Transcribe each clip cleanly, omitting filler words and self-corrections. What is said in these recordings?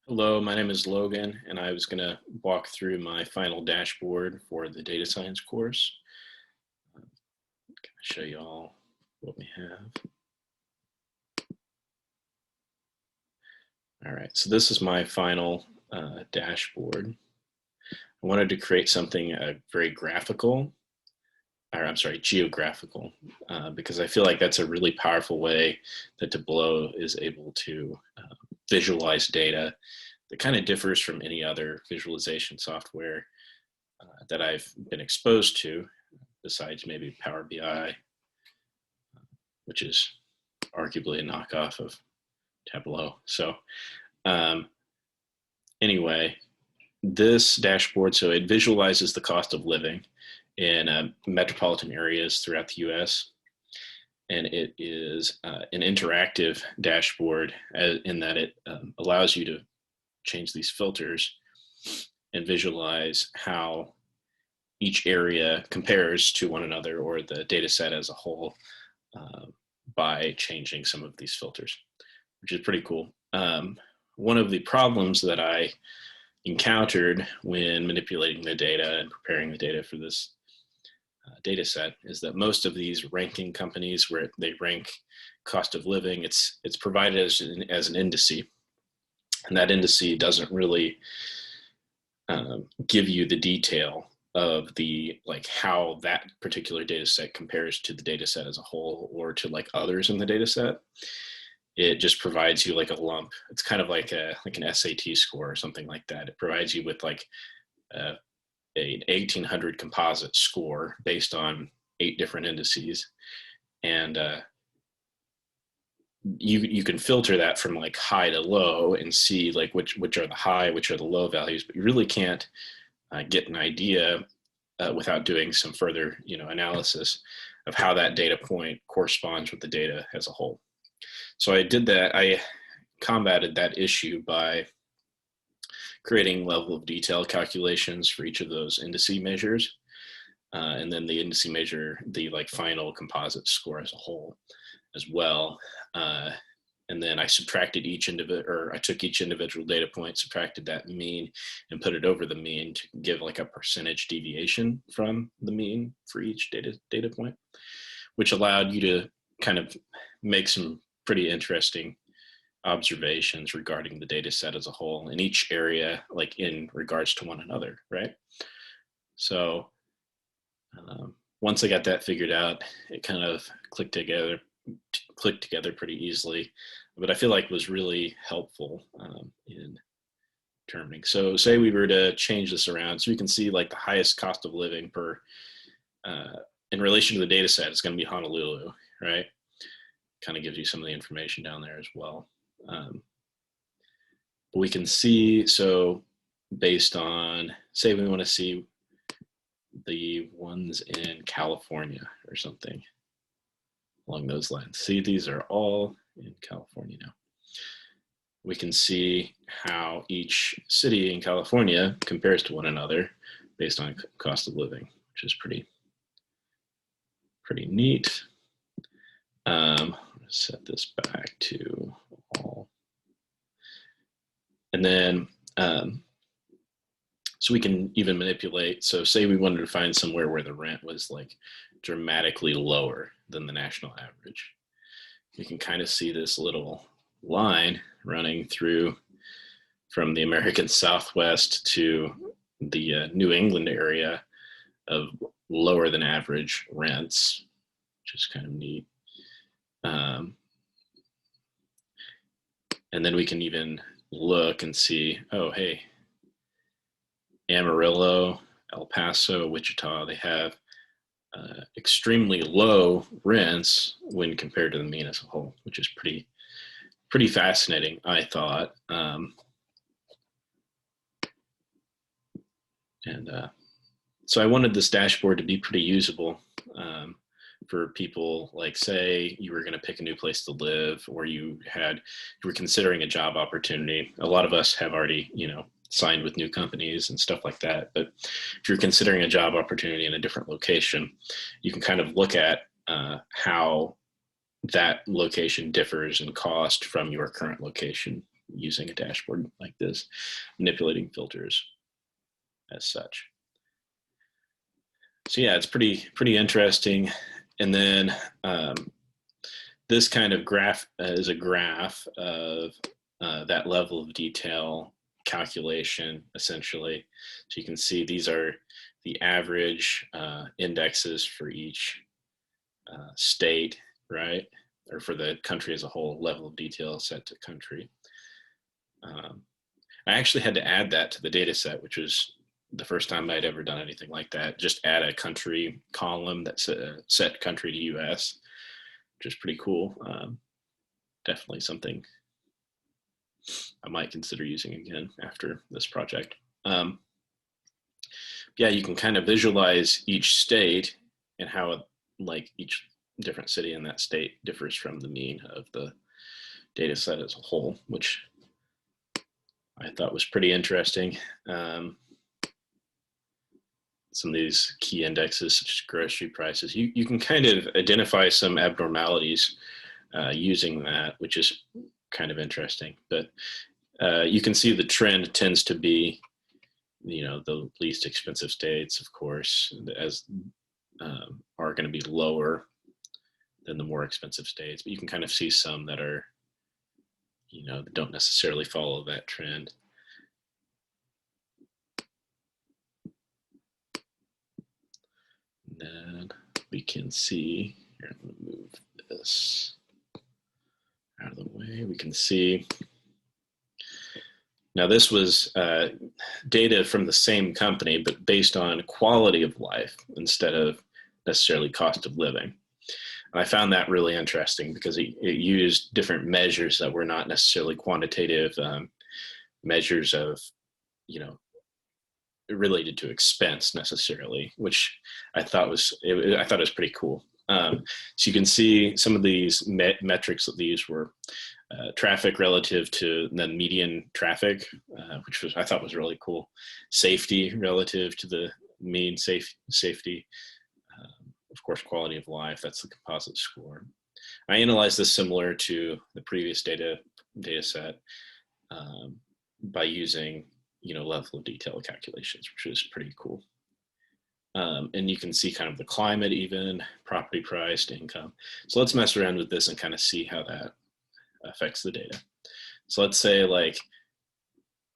Hello, my name is Logan, and I was going to walk through my final dashboard for the data science course. I'm going to show you all what we have. All right, so this is my final dashboard. I wanted to create something very graphical, or I'm sorry, geographical, because I feel like that's a really powerful way that Tableau is able to visualize data that kind of differs from any other visualization software that I've been exposed to, besides maybe Power BI, which is arguably a knockoff of Tableau. So um, anyway, this dashboard, so it visualizes the cost of living in metropolitan areas throughout the US. And it is an interactive dashboard in that it allows you to change these filters and visualize how each area compares to one another or the data set as a whole by changing some of these filters, which is pretty cool. One of the problems that I encountered when manipulating the data and preparing the data for this data set is that most of these ranking companies where they rank cost of living, it's provided as an indice. And that indice doesn't really give you the detail of the how that particular data set compares to the data set as a whole or to like others in the data set. It just provides you like a lump. It's kind of like an SAT score or something like that. It provides you with like an 1800 composite score based on 8 different indices, and you can filter that from like high to low and see like which are the high, which are the low values, but you really can't get an idea without doing some further analysis of how that data point corresponds with the data as a whole. So I did that. I combated that issue by creating level of detail calculations for each of those indice measures, and then the indice measure the like final composite score as a whole as well. And then I subtracted I took each individual data point, subtracted that mean, and put it over the mean to give like a percentage deviation from the mean for each data point, which allowed you to kind of make some pretty interesting observations regarding the data set as a whole in each area, like in regards to one another, right? So once I got that figured out, it kind of clicked together pretty easily, but I feel like was really helpful in determining. So say we were to change this around, so we can see like the highest cost of living per in relation to the data set is going to be Honolulu, right? Kind of gives you some of the information down there as well. But we can see, so based on, say we want to see the ones in California or something along those lines. See, these are all in California now. We can see how each city in California compares to one another based on cost of living, which is pretty neat. Set this back to all. And then, so we can even manipulate. So say we wanted to find somewhere where the rent was like dramatically lower than the national average. You can kind of see this little line running through from the American Southwest to the New England area of lower than average rents, which is kind of neat. And then we can even look and see, oh, hey, Amarillo, El Paso, Wichita, they have extremely low rents when compared to the mean as a whole, which is pretty fascinating, I thought. So I wanted this dashboard to be pretty usable for people, like say you were going to pick a new place to live, or you were considering a job opportunity. A lot of us have already, signed with new companies and stuff like that. But if you're considering a job opportunity in a different location, you can kind of look at how that location differs in cost from your current location using a dashboard like this, manipulating filters as such. So yeah, it's pretty interesting. And then this kind of graph is a graph of that level of detail calculation, essentially. So you can see these are the average indexes for each state, right? Or for the country as a whole, level of detail set to country. I actually had to add that to the data set, which was the first time I'd ever done anything like that. Just add a country column that's set country to US, which is pretty cool. Definitely something I might consider using again after this project. Yeah, you can kind of visualize each state and how like each different city in that state differs from the mean of the data set as a whole, which I thought was pretty interesting. Some of these key indexes, such as grocery prices, you can kind of identify some abnormalities using that, which is kind of interesting. But you can see the trend tends to be, the least expensive states, of course, as are going to be lower than the more expensive states. But you can kind of see some that are, that don't necessarily follow that trend. And then we can see, here, I'm going to move this out of the way. We can see, now this was data from the same company, but based on quality of life instead of necessarily cost of living. And I found that really interesting because it used different measures that were not necessarily quantitative measures of, related to expense necessarily, which I thought was pretty cool. So you can see some of these metrics that these were traffic relative to the median traffic, which I thought was really cool. Safety relative to the mean safety. Of course, quality of life, that's the composite score. I analyzed this similar to the previous data set by using level of detail calculations, which is pretty cool. And you can see kind of the climate, even property price to income. So let's mess around with this and kind of see how that affects the data. So let's say like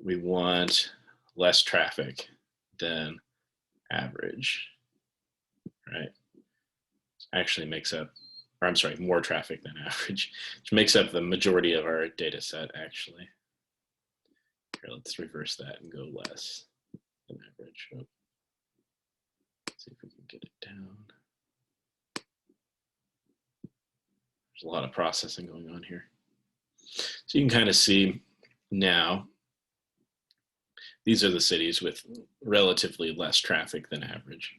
we want less traffic than average, right? Actually makes up, or I'm sorry, more traffic than average, which makes up the majority of our data set actually. Here, let's reverse that and go less than average. Oh. Let's see if we can get it down. There's a lot of processing going on here. So you can kind of see now, these are the cities with relatively less traffic than average,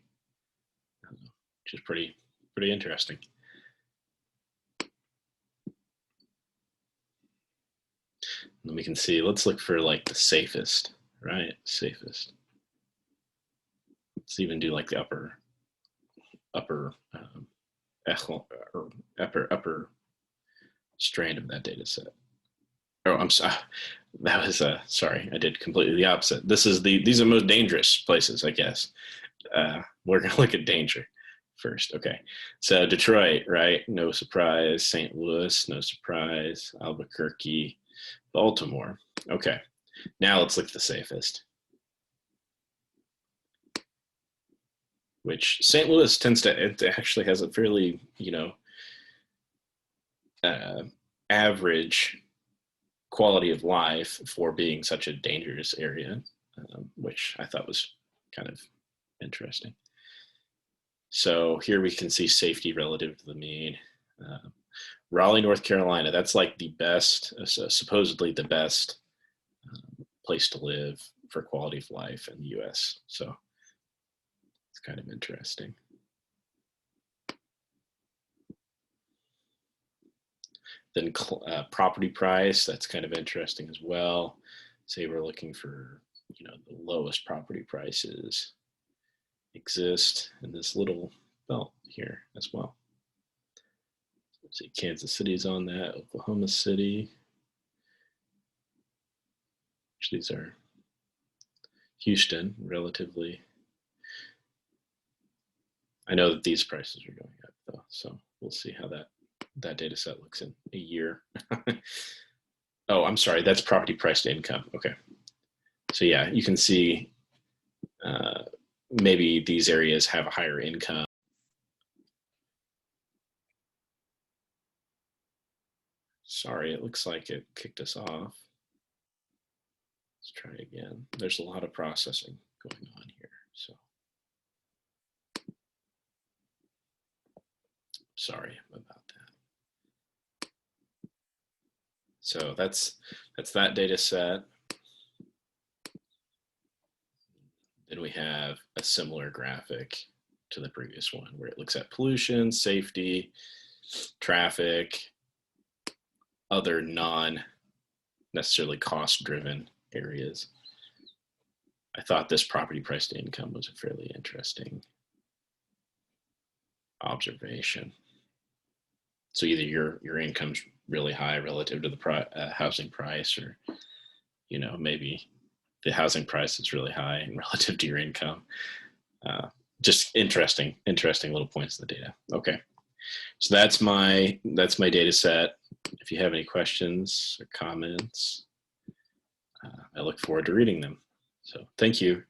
which is pretty interesting. And we can see, let's look for like the safest, right? Safest. Let's even do like the upper strand of that data set. Oh, I'm sorry. That was sorry. I did completely the opposite. These are most dangerous places, I guess. We're gonna look at danger first. Okay, so Detroit, right? No surprise. St. Louis, no surprise. Albuquerque, Baltimore. Okay, now let's look at the safest. Which St. Louis it actually has a fairly, average quality of life for being such a dangerous area, which I thought was kind of interesting. So here we can see safety relative to the mean. Raleigh, North Carolina, that's like the best, supposedly the best place to live for quality of life in the US. So it's kind of interesting. Then property price, that's kind of interesting as well. Say we're looking for, the lowest property prices exist in this little belt here as well. Let's see, Kansas City's on that, Oklahoma City. These are Houston, relatively. I know that these prices are going up though, so we'll see how that data set looks in a year. Oh, I'm sorry, that's property price to income. Okay. So yeah, you can see maybe these areas have a higher income. Sorry, it looks like it kicked us off. Let's try again. There's a lot of processing going on here, so sorry about that. So that's that data set. Then we have a similar graphic to the previous one where it looks at pollution, safety, traffic, other non necessarily cost driven areas. I thought this property price to income was a fairly interesting observation. So either your income's really high relative to the housing price, or maybe the housing price is really high and relative to your income. Just interesting little points in the data. Okay, so that's my data set. If you have any questions or comments, I look forward to reading them. So thank you.